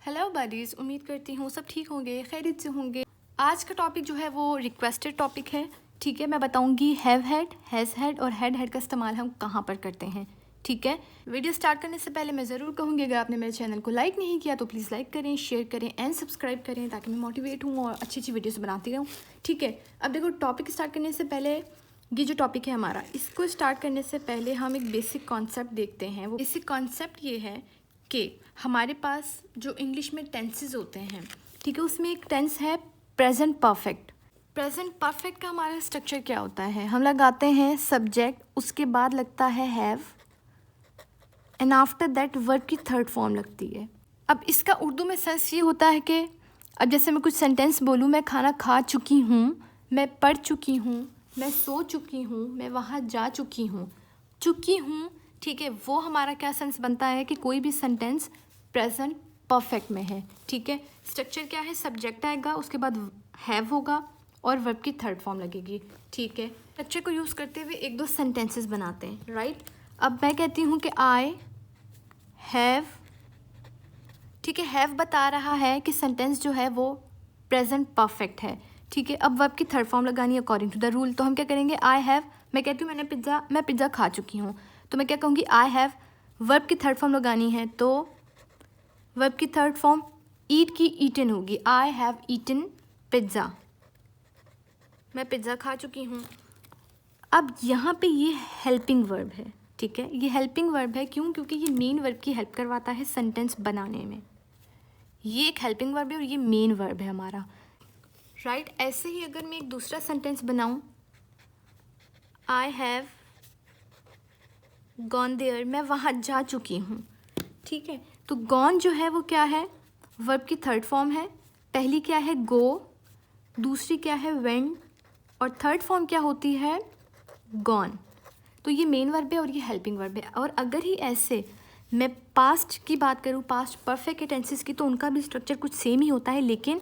Hello buddies, उम्मीद करती हूँ सब ठीक होंगे, खैरियत से होंगे। आज का टॉपिक जो है वो रिक्वेस्टेड टॉपिक है। ठीक है, मैं बताऊँगी हैव हैड, हैज़ हैड और हैड हैड का इस्तेमाल हम कहाँ पर करते हैं। ठीक है, वीडियो स्टार्ट करने से पहले मैं ज़रूर कहूँगी, अगर आपने मेरे चैनल को लाइक नहीं किया तो प्लीज़ लाइक करें, शेयर करें एंड सब्सक्राइब करें ताकि मैं मोटिवेट हूँ और अच्छी अच्छी वीडियोज़ बनाती रहूँ। ठीक है, अब देखो, टॉपिक स्टार्ट करने से पहले ये जो टॉपिक है हमारा, इसको स्टार्ट करने से पहले हम एक बेसिक कॉन्सेप्ट देखते हैं। वो बेसिक कॉन्सेप्ट ये है कि हमारे पास जो इंग्लिश में टेंसेस होते हैं, ठीक है, उसमें एक टेंस है प्रेजेंट परफेक्ट। प्रेजेंट परफेक्ट का हमारा स्ट्रक्चर क्या होता है? हम लगाते हैं सब्जेक्ट, उसके बाद लगता है have and after that verb की थर्ड फॉर्म लगती है। अब इसका उर्दू में सेंस ये होता है कि अब जैसे मैं कुछ सेंटेंस बोलूँ, मैं खाना खा चुकी हूँ, मैं पढ़ चुकी हूँ, मैं सो चुकी हूँ, मैं वहाँ जा चुकी हूँ, ठीक है, वो हमारा क्या सेंस बनता है कि कोई भी सेंटेंस प्रेजेंट परफेक्ट में है। ठीक है, स्ट्रक्चर क्या है? सब्जेक्ट आएगा, उसके बाद हैव होगा और वर्ब की थर्ड फॉर्म लगेगी। ठीक है, स्ट्रक्चर को यूज़ करते हुए एक दो सेंटेंसेस बनाते हैं, राइट। अब मैं कहती हूँ कि आई हैव, ठीक है, हैव बता रहा है कि सेंटेंस जो है वो प्रेजेंट परफेक्ट है। ठीक है, अब वर्ब की थर्ड फॉर्म लगानी है अकॉर्डिंग टू द रूल। तो हम क्या करेंगे? आई हैव, मैं कहती हूँ मैं पिज़्ज़ा खा चुकी हूँ, तो मैं क्या कहूँगी? आई हैव, वर्ब की थर्ड फॉर्म लगानी है, तो वर्ब की थर्ड फॉर्म ईट की ईटन होगी। आई हैव ईटन पिज़्ज़ा, मैं पिज़्ज़ा खा चुकी हूँ। अब यहाँ पे ये हेल्पिंग वर्ब है। ठीक है, ये हेल्पिंग वर्ब है, क्यों? क्योंकि ये मेन वर्ब की हेल्प करवाता है सेंटेंस बनाने में। ये एक हेल्पिंग वर्ब है और ये मेन वर्ब है हमारा, राइट। ऐसे ही अगर मैं एक दूसरा सेंटेंस बनाऊं, आई हैव गॉन देयर, मैं वहाँ जा चुकी हूँ। ठीक है, तो गॉन जो है वो क्या है? वर्ब की थर्ड फॉर्म है। पहली क्या है? गो, दूसरी क्या है? वेंट, और थर्ड फॉर्म क्या होती है? गॉन। तो ये मेन वर्ब है और ये हेल्पिंग वर्ब है। और अगर ही ऐसे मैं पास्ट की बात करूँ, पास्ट परफेक्ट टेंसेस की, तो उनका भी स्ट्रक्चर कुछ सेम ही होता है, लेकिन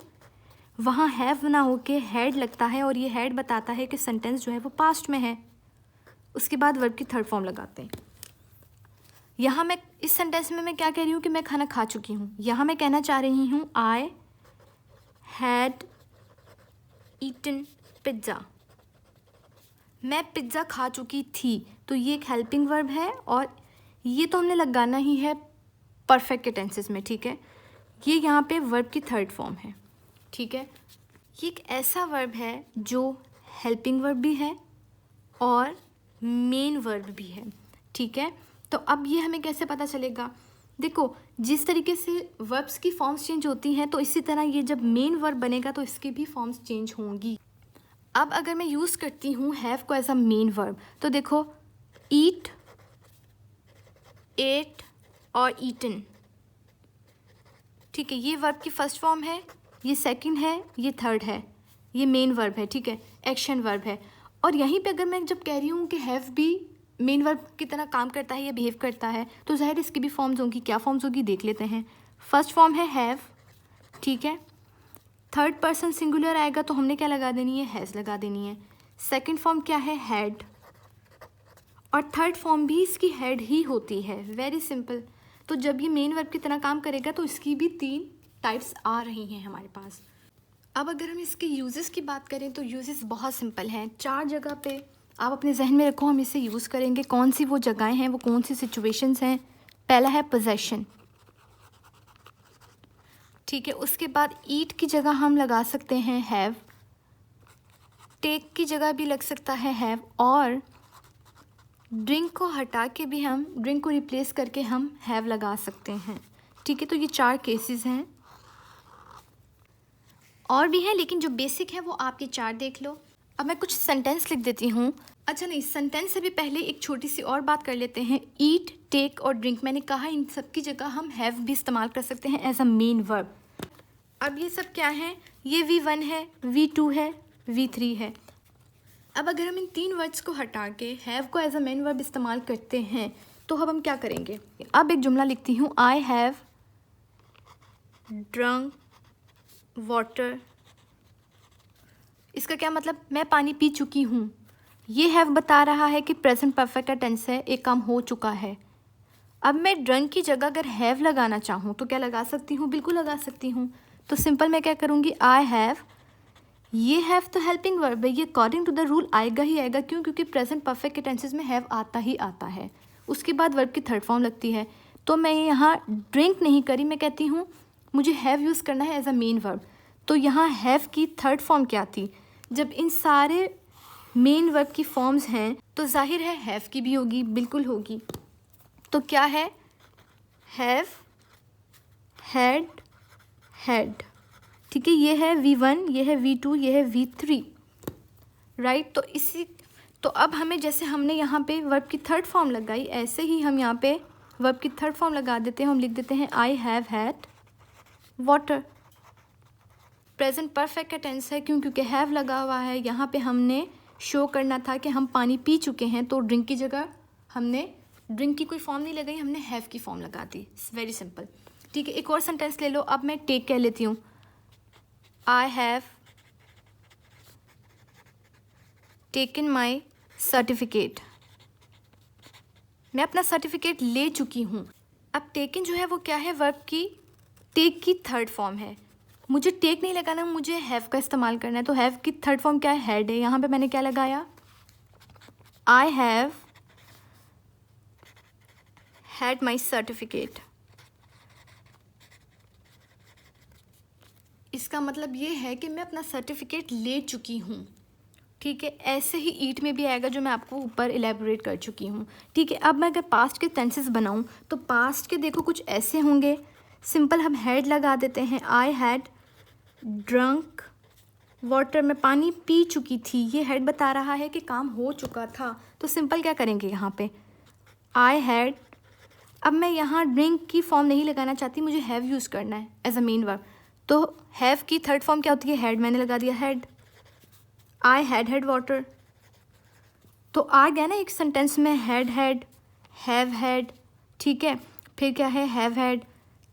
वहाँ हैव ना होके हैड लगता है और ये हैड बताता है कि सेंटेंस जो है वो पास्ट में है। उसके बाद वर्ब की थर्ड फॉर्म लगाते हैं। यहाँ मैं इस सेंटेंस में मैं क्या कह रही हूँ कि मैं खाना खा चुकी हूँ। यहाँ मैं कहना चाह रही हूँ आई हैड ईटन पिज़्ज़ा, मैं पिज़्ज़ा खा चुकी थी। तो ये एक हेल्पिंग वर्ब है और ये तो हमने लगाना ही है परफेक्ट के टेंसेस में। ठीक है, ये यहाँ पे वर्ब की थर्ड फॉर्म है। ठीक है, ये एक ऐसा वर्ब है जो हेल्पिंग वर्ब भी है और मेन वर्ब भी है। ठीक है, तो अब ये हमें कैसे पता चलेगा? देखो, जिस तरीके से वर्ब्स की फॉर्म्स चेंज होती हैं, तो इसी तरह ये जब मेन वर्ब बनेगा तो इसकी भी फॉर्म्स चेंज होंगी। अब अगर मैं यूज़ करती हूँ हैव को एज अ मेन वर्ब, तो देखो, ईट, एट और ईटन। ठीक है, ये वर्ब की फर्स्ट फॉर्म है, ये सेकंड है, ये थर्ड है, ये मेन वर्ब है। ठीक है, एक्शन वर्ब है। और यहीं पे अगर मैं जब कह रही हूँ कि हैव भी मेन वर्ब की तरह काम करता है या बिहेव करता है, तो ज़ाहिर इसकी भी फॉर्म्स होंगी। क्या फॉर्म्स होगी देख लेते हैं। फर्स्ट फॉर्म है हैव, ठीक है। थर्ड पर्सन सिंगुलर आएगा तो हमने क्या लगा देनी है? हैज़ लगा देनी है। सेकंड फॉर्म क्या है? हैड, और थर्ड फॉर्म भी इसकी हैड ही होती है। Very simple. तो जब ये मेन वर्ब की तरह काम करेगा तो इसकी भी 3 टाइप्स आ रही हैं हमारे पास। अब अगर हम इसके यूजेस की बात करें तो यूजेस बहुत सिंपल हैं। 4 जगह पे आप अपने जहन में रखो, हम इसे यूज़ करेंगे। कौन सी वो जगहें हैं, वो कौन सी सिचुएशंस हैं? पहला है पोजेशन, ठीक है। उसके बाद ईट की जगह हम लगा सकते हैं हैव, टेक की जगह भी लग सकता है हैव, और ड्रिंक को हटा के भी हम, ड्रिंक को रिप्लेस करके हम हैव लगा सकते हैं। ठीक है, तो ये 4 केसेस हैं, और भी हैं, लेकिन जो बेसिक है वो आपके 4 देख लो। अब मैं कुछ सेंटेंस लिख देती हूँ। अच्छा नहीं, सेंटेंस से भी पहले एक छोटी सी और बात कर लेते हैं। ईट, टेक और ड्रिंक, मैंने कहा इन सब की जगह हम हैव भी इस्तेमाल कर सकते हैं एज अ मेन वर्ब। अब ये सब क्या है? ये V1 है, V2 है, V3 है। अब अगर हम इन 3 वर्ड्स को हटा के हैव को एज अ मेन वर्ब इस्तेमाल करते हैं, तो अब हम क्या करेंगे? अब एक जुमला लिखती हूँ, आई हैव ड्रंक वाटर। इसका क्या मतलब? मैं पानी पी चुकी हूँ। ये हैव बता रहा है कि प्रेजेंट परफेक्ट टेंस है, एक काम हो चुका है। अब मैं ड्रंक की जगह अगर हैव लगाना चाहूँ तो क्या लगा सकती हूँ? बिल्कुल लगा सकती हूँ। तो सिंपल मैं क्या करूँगी, आई हैव, ये हैव तो हेल्पिंग वर्ब है, ये अकॉर्डिंग टू द रूल आएगा ही आएगा। क्यों? क्योंकि प्रेजेंट परफेक्ट के टेंसेस में हैव आता ही आता है। उसके बाद वर्ब की थर्ड फॉर्म लगती है। तो मैं यहाँ ड्रिंक नहीं करी, मैं कहती हूँ मुझे हैव यूज़ करना है एज अ मेन वर्ब। तो यहाँ हैव की थर्ड फॉर्म क्या थी? जब इन सारे मेन वर्ब की फॉर्म्स हैं तो जाहिर है हैव की भी होगी, बिल्कुल होगी। तो क्या है? Have, had, had. ठीक है, ये है V1, ये है V2, ये है V3, राइट। तो अब हमें, जैसे हमने यहाँ पे वर्ब की थर्ड फॉर्म लगाई, ऐसे ही हम यहाँ पे वर्ब की थर्ड फॉर्म लगा देते हैं। हम लिख देते हैं I have had water. Present perfect का टेंस है, क्यों? क्योंकि हैव लगा हुआ है। यहाँ पे हमने शो करना था कि हम पानी पी चुके हैं, तो ड्रिंक की जगह हमने ड्रिंक की कोई फॉर्म नहीं लगाई, हमने हैव की फॉर्म लगा दी। It's very simple. ठीक है, एक और सेंटेंस ले लो। अब मैं टेक कह लेती हूँ, I have taken my certificate. मैं अपना सर्टिफिकेट ले चुकी हूँ। अब टेकन जो है वो क्या है? वर्ब की टेक की थर्ड फॉर्म है। मुझे टेक नहीं लगाना, मुझे हैव का इस्तेमाल करना है। तो हैव की थर्ड फॉर्म क्या है? हैड है। यहाँ पे मैंने क्या लगाया? I have had my certificate. इसका मतलब ये है कि मैं अपना सर्टिफिकेट ले चुकी हूँ। ठीक है, ऐसे ही ईट में भी आएगा, जो मैं आपको ऊपर इलेबोरेट कर चुकी हूँ। ठीक है, अब मैं अगर पास्ट के टेंसेस बनाऊँ तो पास्ट के देखो कुछ ऐसे होंगे। सिंपल हम हैड लगा देते हैं। आई हैड ड्रंक वाटर, मैं पानी पी चुकी थी। ये हैड बता रहा है कि काम हो चुका था। तो सिंपल क्या करेंगे यहाँ पे? I had. अब मैं यहाँ ड्रिंक की फॉर्म नहीं लगाना चाहती, मुझे हैव यूज़ करना है एज अ मेन वर्ब। तो हैव की थर्ड फॉर्म क्या होती है? हैड। मैंने लगा दिया हैड। I had water. तो आ गया ना एक सेंटेंस में हैड हैड, हैव हैड। ठीक है, फिर क्या है? Have had.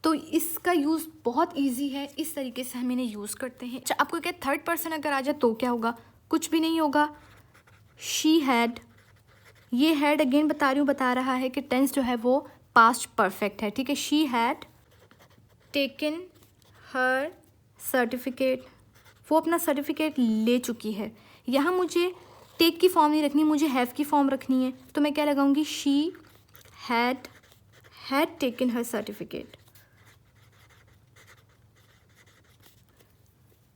तो इसका यूज़ बहुत इजी है, इस तरीके से हम इन्हें यूज़ करते हैं। अच्छा, आपको क्या थर्ड पर्सन अगर आ जाए तो क्या होगा? कुछ भी नहीं होगा। शी हैड, ये हैड अगेन बता रही हूँ, बता रहा है कि टेंस जो है वो पास्ट परफेक्ट है। ठीक है, she had taken her certificate, वो अपना सर्टिफिकेट ले चुकी है। यहाँ मुझे टेक की फॉर्म नहीं रखनी, मुझे हैव की फॉर्म रखनी है। तो मैं क्या लगाऊंगी? She had taken her certificate.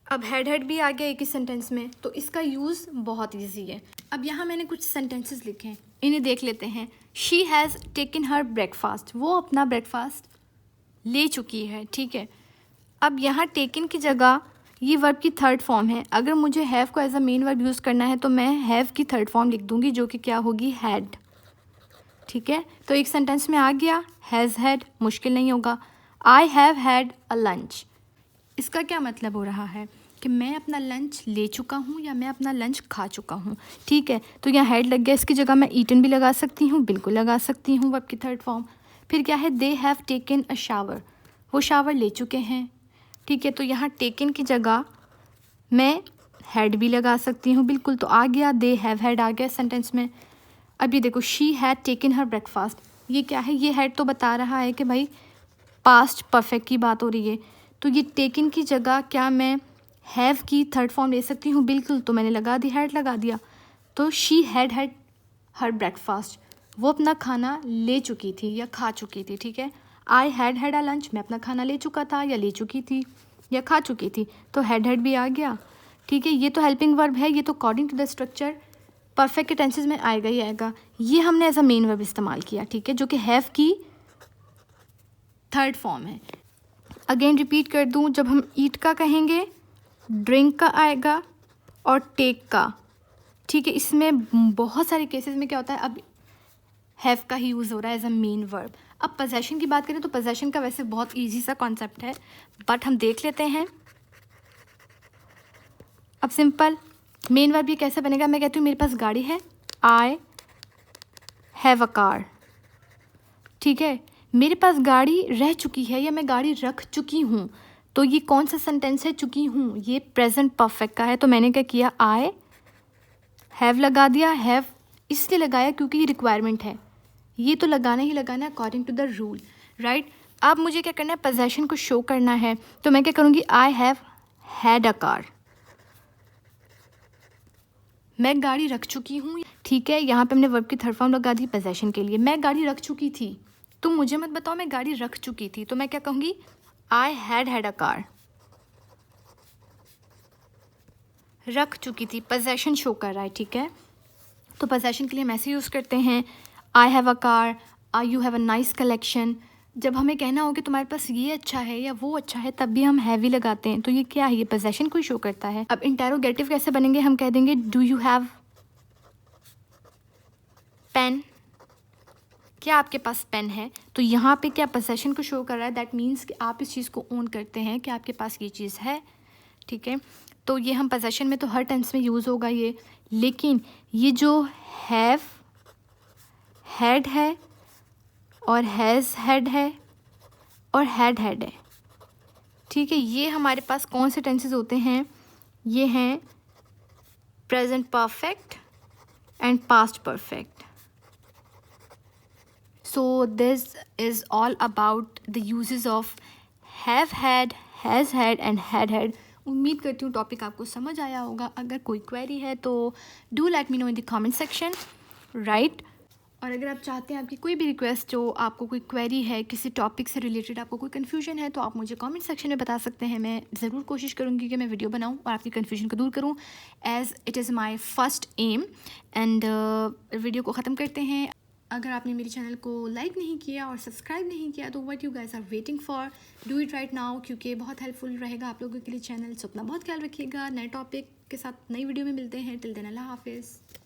अब हैड भी आ गया एक ही सेंटेंस में, तो इसका यूज़ बहुत ईजी है। अब यहाँ मैंने कुछ सेंटेंसेस लिखे हैं, इन्हें देख लेते हैं। She has taken her breakfast, वो अपना ब्रेकफास्ट ले चुकी है। ठीक है, अब यहाँ टेकन की जगह ये वर्ब की थर्ड फॉर्म है। अगर मुझे हैव को as a main verb use करना है तो मैं हैव की थर्ड फॉर्म लिख दूँगी, जो कि क्या होगी? हैड। ठीक है, तो एक सेंटेंस में आ गया हैज़ हैड, मुश्किल नहीं होगा। I have had a lunch, इसका क्या मतलब हो रहा है कि मैं अपना लंच ले चुका हूँ या मैं अपना लंच खा चुका हूँ। ठीक है, तो यहाँ हैड लग गया, इसकी जगह मैं ईटन भी लगा सकती हूँ, बिल्कुल लगा सकती हूँ वर्ब की थर्ड फॉर्म। फिर क्या है? They have taken a shower, वो शावर ले चुके हैं। ठीक है, तो यहाँ टेकन की जगह मैं हैड भी लगा सकती हूँ, बिल्कुल। तो आ गया दे हैव हैड, आ गया सेंटेंस में। अब ये देखो, she had taken her breakfast, ये क्या है? ये हैड तो बता रहा है कि भाई पास्ट परफेक्ट की बात हो रही है। तो ये टेकन की जगह क्या मैं हैव की थर्ड फॉर्म ले सकती हूँ? बिल्कुल, तो मैंने लगा दी, हैड लगा दिया। तो शी हैड हर ब्रेकफास्ट, वो अपना खाना ले चुकी थी या खा चुकी थी। ठीक है, आई हैड अ लंच, मैं अपना खाना ले चुका था या ले चुकी थी या खा चुकी थी। तो हैड भी आ गया। ठीक है, ये तो हेल्पिंग वर्ब है, ये तो according to the structure perfect के टेंसेज में आएगा ही आएगा। ये हमने एज अ मेन वर्ब इस्तेमाल किया। ठीक है, जो कि हैव की थर्ड फॉर्म है। अगेन रिपीट कर दूं, जब हम ईट का कहेंगे ड्रिंक का आएगा और टेक का। ठीक है, इसमें बहुत सारे केसेस में क्या होता है, अब हैव का ही यूज़ हो रहा है एज अ मेन वर्ब। अब पोजेशन की बात करें तो पोजेशन का वैसे बहुत इजी सा कॉन्सेप्ट है, बट हम देख लेते हैं। अब सिंपल मेन वर्ब ये कैसे बनेगा? मैं कहती हूँ मेरे पास गाड़ी है, आई हैव अ कार। ठीक है, मेरे पास गाड़ी रह चुकी है या मैं गाड़ी रख चुकी हूँ। तो ये कौन सा सेंटेंस है? चुकी हूँ, ये प्रेजेंट परफेक्ट का है। तो मैंने क्या किया? आई हैव लगा दिया। हैव इसलिए लगाया क्योंकि ये रिक्वायरमेंट है, ये तो लगाना ही लगाना है according to the rule, right. अब मुझे क्या करना है, पोजेशन को शो करना है, तो मैं क्या करूँगी, I have had a car. मैं गाड़ी रख चुकी हूँ, ठीक है। यहाँ पे हमने वर्ब की थर्ड फॉर्म लगा दी पोजेशन के लिए। मैं गाड़ी रख चुकी थी, तुम मुझे मत बताओ मैं गाड़ी रख चुकी थी, तो मैं क्या कहूँगी, आई हैड अ कार। रख चुकी थी, पोजेशन शो कर रहा है, ठीक है। तो पोजेशन के लिए हम ऐसे यूज़ करते हैं, I have a car, you have a nice collection. जब हमें कहना हो कि तुम्हारे पास ये अच्छा है या वो अच्छा है, तब भी हम हैवी लगाते हैं। तो ये क्या है, ये पोजेशन को शो करता है। अब इंटेरोगेटिव कैसे बनेंगे, हम कह देंगे डू यू हैव पेन, क्या आपके पास पेन है। तो यहाँ पे क्या पोजेशन को शो कर रहा है, दैट मीन्स कि आप इस चीज़ को ओन करते हैं कि आपके पास ये चीज़ है, ठीक है। तो ये हम पोजेशन में तो हर टेंस में यूज़ होगा ये, लेकिन ये जो हैव हैड है और हैज़ हैड है और हैड है, ठीक है, ये हमारे पास कौन से टेंसेस होते हैं, ये हैं present perfect and past perfect. So this is all about the uses of have had, has had and had. उम्मीद करती हूँ टॉपिक आपको समझ आया होगा। अगर कोई क्वेरी है तो do let me know in the comment section, right. और अगर आप चाहते हैं आपकी कोई भी रिक्वेस्ट, जो आपको कोई क्वेरी है किसी टॉपिक से रिलेटेड, आपको कोई कन्फ्यूजन है, तो आप मुझे कमेंट सेक्शन में बता सकते हैं। मैं ज़रूर कोशिश करूँगी कि मैं वीडियो बनाऊँ और आपकी कन्फ्यूजन को दूर करूँ, as it is my first aim. And video को ख़त्म करते हैं। अगर आपने मेरे चैनल को लाइक नहीं किया और सब्सक्राइब नहीं किया, तो what you guys are waiting for, do it right now, क्योंकि बहुत हेल्पफुल रहेगा आप लोगों के लिए चैनल। सो अपना बहुत ख्याल रखिएगा। नए टॉपिक के साथ नई वीडियो में मिलते हैं। टिल देन अल्लाह हाफिज़।